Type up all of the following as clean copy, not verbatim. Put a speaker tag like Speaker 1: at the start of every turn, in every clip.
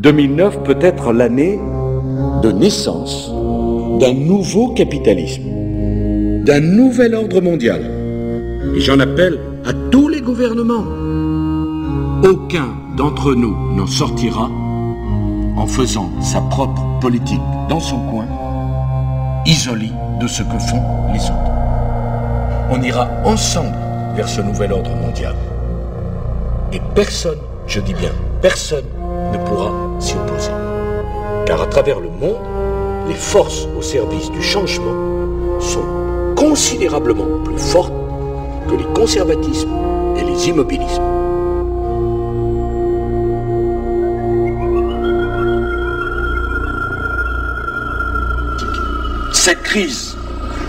Speaker 1: 2009 peut être l'année de naissance d'un nouveau capitalisme, d'un nouvel ordre mondial. Et j'en appelle à tous les gouvernements. Aucun d'entre nous n'en sortira en faisant sa propre politique dans son coin, isolé de ce que font les autres. On ira ensemble vers ce nouvel ordre mondial. Et personne, je dis bien personne, ne pourra s'y opposer. Car à travers le monde, les forces au service du changement sont considérablement plus fortes que les conservatismes et les immobilismes. Cette crise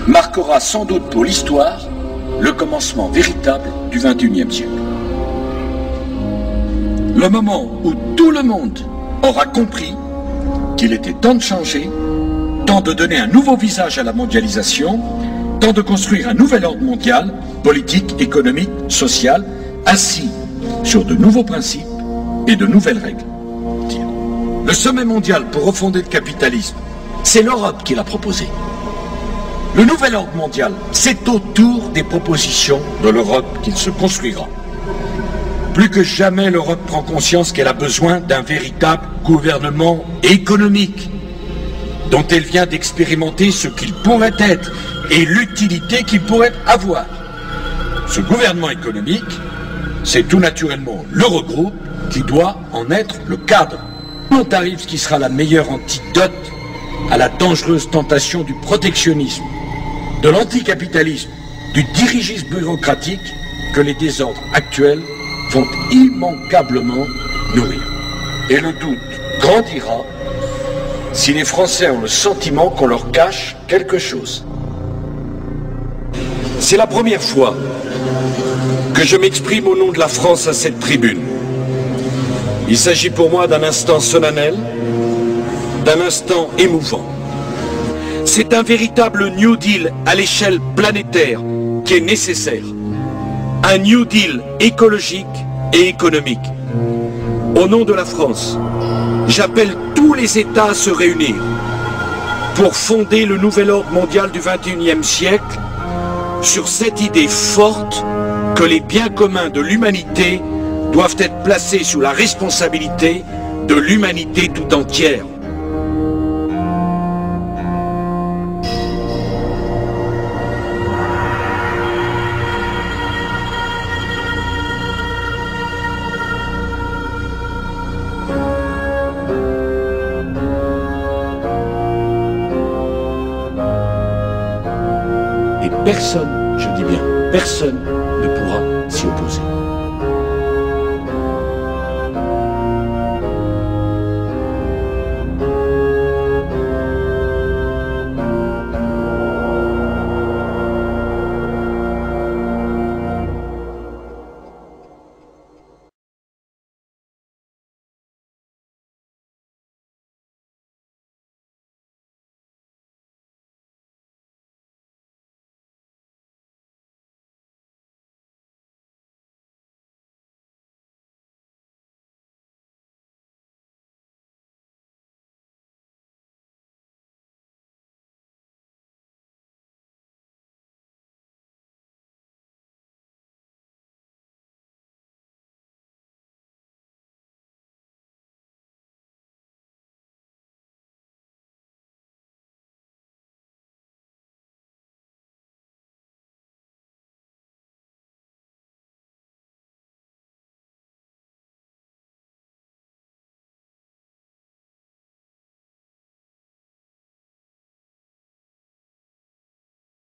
Speaker 1: marquera sans doute pour l'histoire le commencement véritable du XXIe siècle. Le moment où tout le monde aura compris qu'il était temps de changer, temps de donner un nouveau visage à la mondialisation, temps de construire un nouvel ordre mondial, politique, économique, social, assis sur de nouveaux principes et de nouvelles règles. Le sommet mondial pour refonder le capitalisme, c'est l'Europe qui l'a proposé. Le nouvel ordre mondial, c'est autour des propositions de l'Europe qu'il se construira. Plus que jamais, l'Europe prend conscience qu'elle a besoin d'un véritable gouvernement économique, dont elle vient d'expérimenter ce qu'il pourrait être et l'utilité qu'il pourrait avoir. Ce gouvernement économique, c'est tout naturellement l'Eurogroupe qui doit en être le cadre. Quand arrive ce qui sera la meilleure antidote à la dangereuse tentation du protectionnisme, de l'anticapitalisme, du dirigisme bureaucratique que les désordres actuels vont immanquablement nourrir. Et le doute grandira si les Français ont le sentiment qu'on leur cache quelque chose. C'est la première fois que je m'exprime au nom de la France à cette tribune. Il s'agit pour moi d'un instant solennel, d'un instant émouvant. C'est un véritable New Deal à l'échelle planétaire qui est nécessaire. Un New Deal écologique et économique. Au nom de la France, j'appelle tous les États à se réunir pour fonder le nouvel ordre mondial du XXIe siècle sur cette idée forte que les biens communs de l'humanité doivent être placés sous la responsabilité de l'humanité tout entière. Et personne, je dis bien, personne ne pourra s'y opposer.